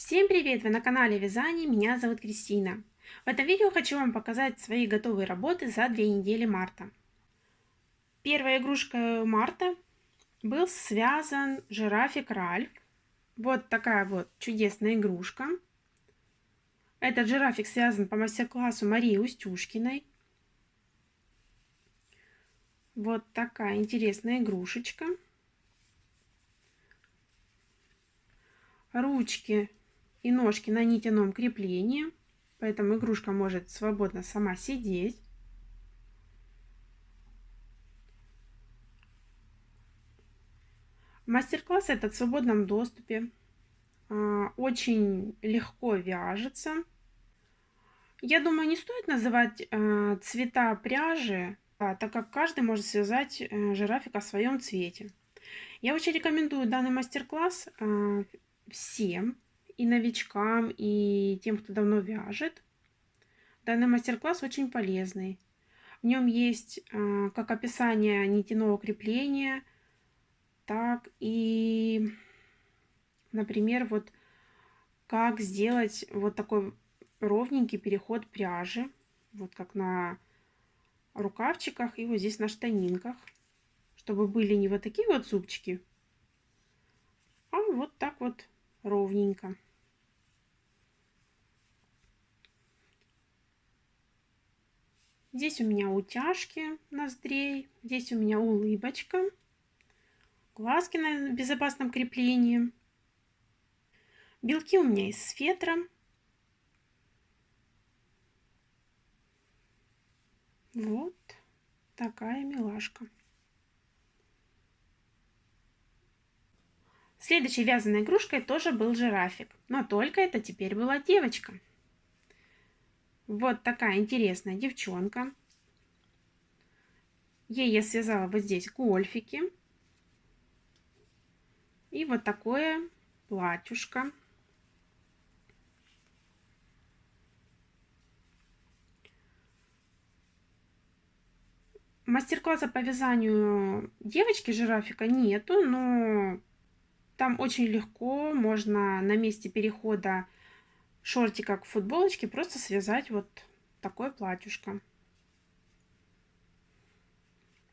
Всем привет! Вы на канале Вязание, меня зовут Кристина. В этом видео хочу вам показать свои готовые работы за 2 недели марта. Первая игрушка марта был связан жирафик Ральф. Вот такая вот чудесная игрушка. Этот жирафик связан по мастер-классу Марии Устюшкиной. Вот такая интересная игрушечка. Ручки и ножки на нитяном креплении, поэтому игрушка может свободно сама сидеть. Мастер-класс этот в свободном доступе. Очень легко вяжется. Я думаю, не стоит называть цвета пряжи, так как каждый может связать жирафика в своем цвете. Я очень рекомендую данный мастер-класс всем, и новичкам, и тем, кто давно вяжет. Данный мастер-класс очень полезный. В нем есть как описание нитяного крепления, так и, например, вот как сделать вот такой ровненький переход пряжи, вот как на рукавчиках и вот здесь на штанинках, чтобы были не вот такие вот зубчики, а вот так вот ровненько. Здесь у меня утяжки ноздрей, здесь у меня улыбочка, глазки на безопасном креплении. Белки у меня из фетра. Вот такая милашка. Следующей вязаной игрушкой тоже был жирафик, но только это теперь была девочка. Вот такая интересная девчонка. Ей я связала вот здесь гольфики. И вот такое платьюшко. Мастер-класса по вязанию девочки жирафика нету, но там очень легко можно на месте перехода шортика к футболочке просто связать вот такое платьюшко.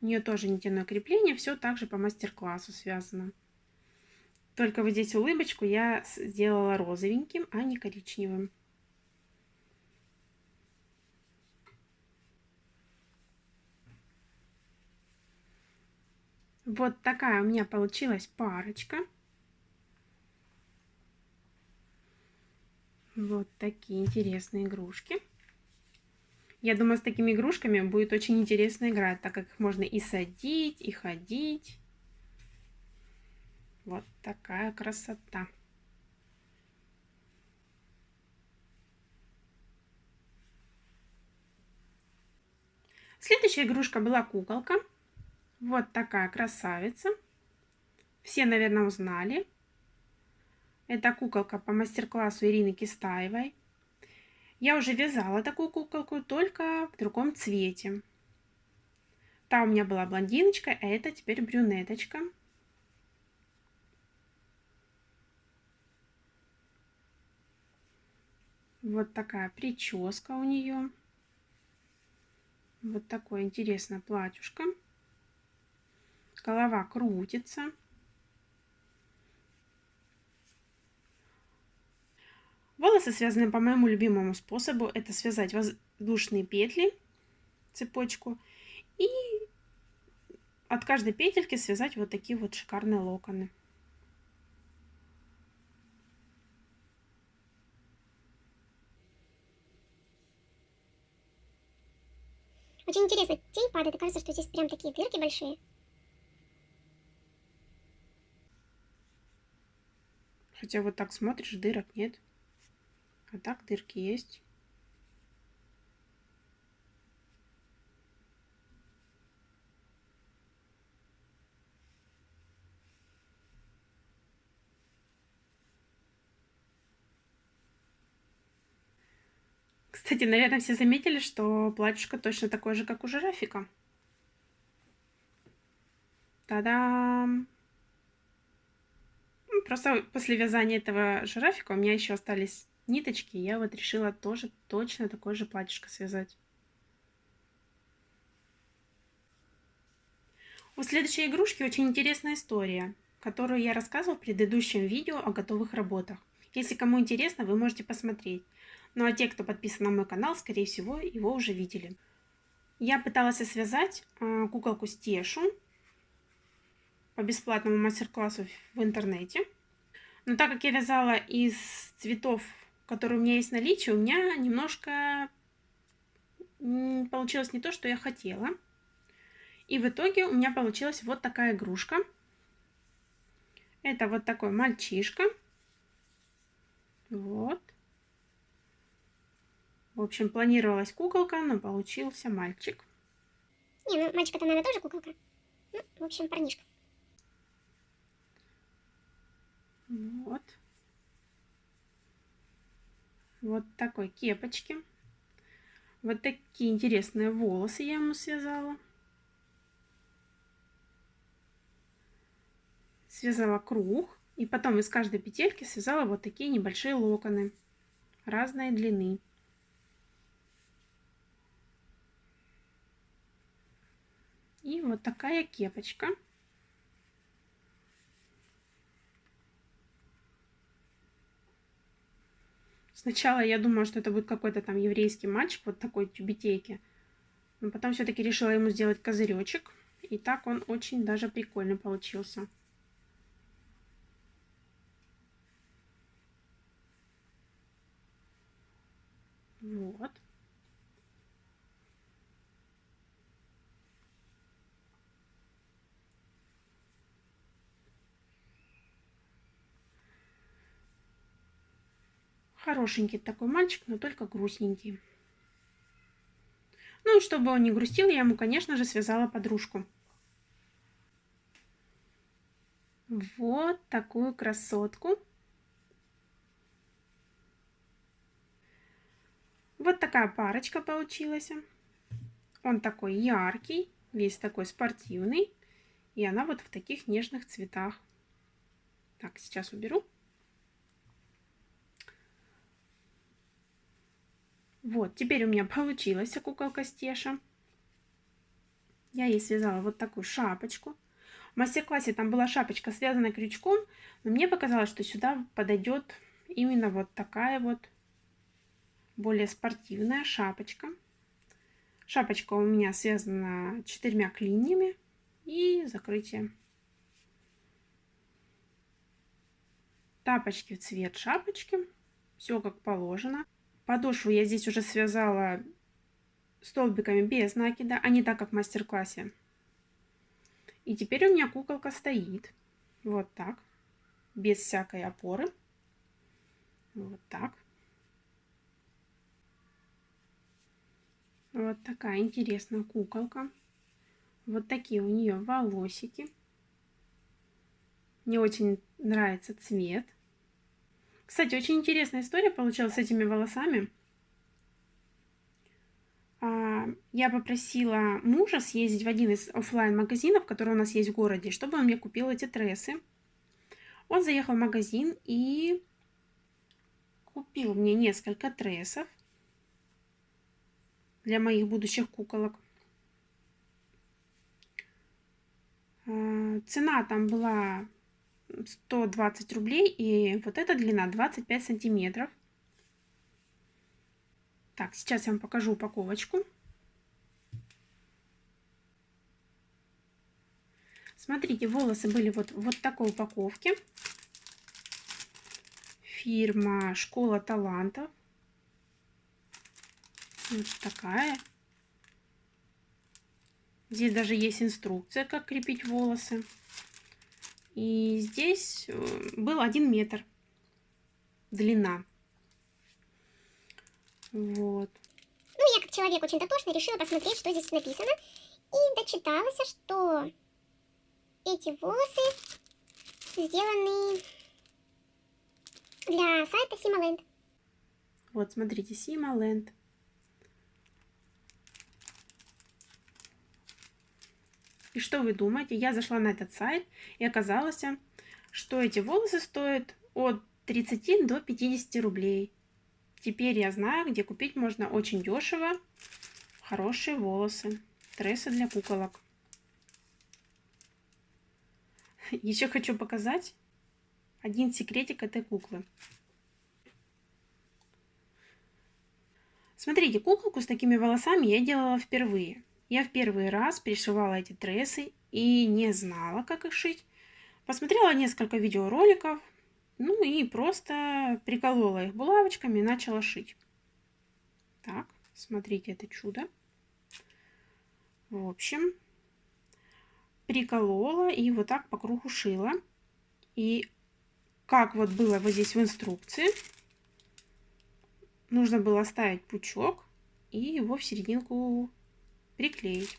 У нее тоже нитяное крепление, все также по мастер-классу связано. Только вот здесь улыбочку я сделала розовеньким, а не коричневым. Вот такая у меня получилась парочка. Вот такие интересные игрушки. Я думаю, с такими игрушками будет очень интересно играть, так как их можно и садить, и ходить. Вот такая красота. Следующая игрушка была куколка. Вот такая красавица. Все, наверное, узнали. Это куколка по мастер-классу Ирины Кистаевой. Я уже вязала такую куколку, только в другом цвете. Та у меня была блондиночка, а это теперь брюнеточка. Вот такая прическа у нее. Вот такое интересное платьюшко. Голова крутится. Волосы связаны по моему любимому способу. Это связать воздушные петли, цепочку, и от каждой петельки связать вот такие вот шикарные локоны. Очень интересно, тень падает, и кажется, что здесь прям такие дырки большие. Хотя вот так смотришь, дырок нет. А так дырки есть. Кстати, наверное, все заметили, что платьишко точно такое же, как у жирафика. Та-дам! Просто после вязания этого жирафика у меня еще остались ниточки, и я вот решила тоже точно такое же платьишко связать. У следующей игрушки очень интересная история, которую я рассказывала в предыдущем видео о готовых работах. Если кому интересно, вы можете посмотреть. Ну а те, кто подписан на мой канал, скорее всего, его уже видели. Я пыталась связать куколку Стешу по бесплатному мастер-классу в интернете. Но так как я вязала из цветов, которые у меня есть в наличии, у меня немножко получилось не то, что я хотела. И в итоге у меня получилась вот такая игрушка. Это вот такой мальчишка. Вот. В общем, планировалась куколка, но получился мальчик. Не, ну мальчика-то, наверное, тоже куколка. Ну, в общем, парнишка. Вот. Вот такой кепочки. Вот такие интересные волосы я ему связала. Связала круг. И потом из каждой петельки связала вот такие небольшие локоны разной длины. И вот такая кепочка. Сначала я думала, что это будет какой-то там еврейский мальчик, вот такой тюбетейки. Но потом все-таки решила ему сделать козыречек. И так он очень даже прикольный получился. Вот. Хорошенький такой мальчик, но только грустненький. Ну и чтобы он не грустил, я ему, конечно же, связала подружку. Вот такую красотку. Вот такая парочка получилась. Он такой яркий, весь такой спортивный. И она вот в таких нежных цветах. Так, сейчас уберу. Вот, теперь у меня получилась куколка Стеша. Я ей связала вот такую шапочку. В мастер-классе там была шапочка, связанная крючком, но мне показалось, что сюда подойдет именно вот такая вот более спортивная шапочка. Шапочка у меня связана 4 клиньями и закрытием. Тапочки в цвет шапочки. Все как положено. Подошву я здесь уже связала столбиками без накида, а не так, как в мастер-классе. И теперь у меня куколка стоит. Вот так. Без всякой опоры. Вот так. Вот такая интересная куколка. Вот такие у нее волосики. Мне очень нравится цвет. Кстати, очень интересная история получилась с этими волосами. Я попросила мужа съездить в один из офлайн-магазинов, который у нас есть в городе, чтобы он мне купил эти трессы. Он заехал в магазин и купил мне несколько трессов для моих будущих куколок. Цена там была 120 рублей, и вот эта длина 25 сантиметров. Так, сейчас я вам покажу упаковочку. Смотрите, волосы были вот в такой упаковке. Фирма Школа талантов. Вот такая. Здесь даже есть инструкция, как крепить волосы. И здесь был 1 метр длина. Вот. Ну, я как человек очень дотошный решила посмотреть, что здесь написано. И дочиталась, что эти волосы сделаны для сайта Сималенд. Вот, смотрите, Сималенд. И что вы думаете? Я зашла на этот сайт, и оказалось, что эти волосы стоят от 30 до 50 рублей. Теперь я знаю, где купить можно очень дешево хорошие волосы. Трессы для куколок. Еще хочу показать один секретик этой куклы. Смотрите, куколку с такими волосами я делала впервые. Я в первый раз пришивала эти трессы и не знала, как их шить. Посмотрела несколько видеороликов, ну и просто приколола их булавочками и начала шить. Так, смотрите это чудо. В общем, приколола и вот так по кругу шила. И как вот было вот здесь в инструкции, нужно было оставить пучок и его в серединку приклеить.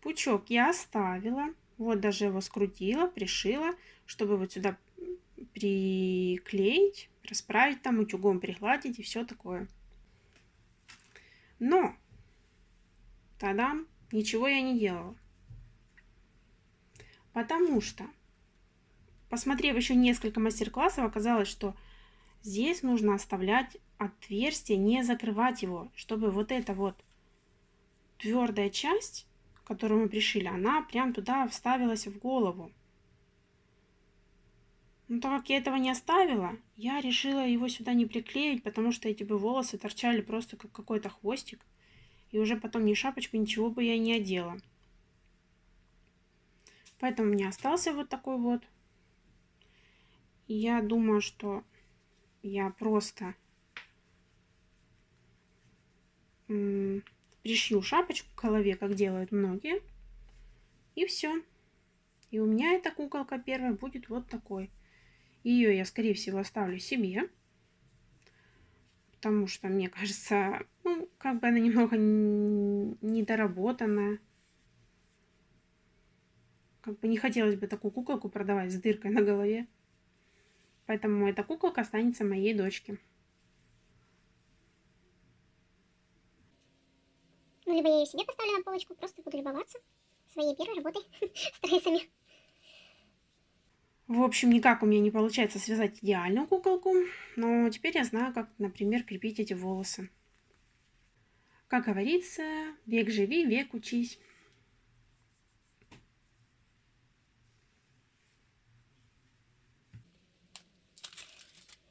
Пучок я оставила, вот даже его скрутила, пришила, чтобы вот сюда приклеить, расправить там, утюгом пригладить и все такое. Но, тадам, ничего я не делала. Потому что, посмотрев еще несколько мастер-классов, оказалось, что здесь нужно оставлять отверстие, не закрывать его, чтобы вот эта вот твердая часть, которую мы пришили, она прям туда вставилась в голову. Но так как я этого не оставила, я решила его сюда не приклеить, потому что эти бы волосы торчали просто как какой-то хвостик. И уже потом ни шапочку, ничего бы я не одела. Поэтому у меня остался вот такой вот. И я думаю, что я просто пришью шапочку к голове, как делают многие. И все. И у меня эта куколка первая будет вот такой. Ее я, скорее всего, оставлю себе. Потому что, мне кажется, ну, как бы она немного недоработанная. Как бы не хотелось бы такую куколку продавать с дыркой на голове. Поэтому эта куколка останется моей дочке. Ну, либо я ее себе поставлю на полочку, просто буду любоваться своей первой работой с трессами. В общем, никак у меня не получается связать идеальную куколку, но теперь я знаю, как, например, крепить эти волосы. Как говорится, век живи, век учись.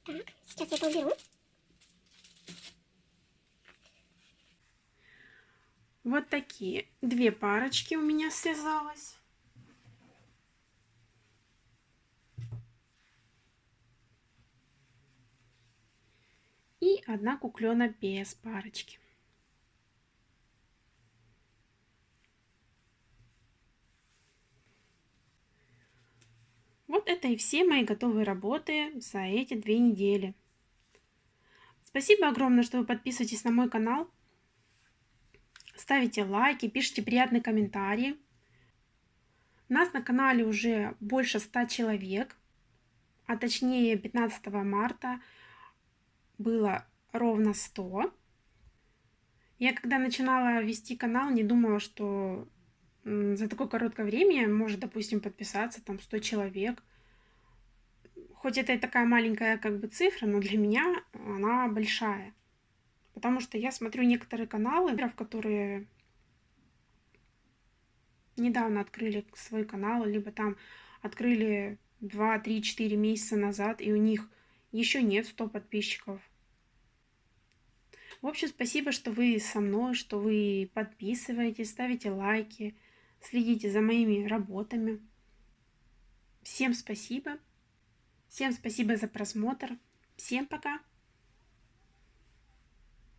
Так, сейчас я это уберу. Вот такие две парочки у меня связалось. И одна куклена без парочки. Вот это и все мои готовые работы за эти 2 недели. Спасибо огромное, что вы подписываетесь на мой канал, ставите лайки, пишите приятные комментарии. Нас на канале уже больше 100 человек, а точнее 15 марта было ровно 100. Я когда начинала вести канал, не думала, что за такое короткое время может, допустим, подписаться там 100 человек. Хоть это и такая маленькая как бы цифра, но для меня она большая. Потому что я смотрю некоторые каналы, которые недавно открыли свой канал, либо там открыли 2, 3, 4 месяца назад, и у них еще нет 100 подписчиков. В общем, спасибо, что вы со мной, что вы подписываетесь, ставите лайки, следите за моими работами. Всем спасибо. Всем спасибо за просмотр. Всем пока.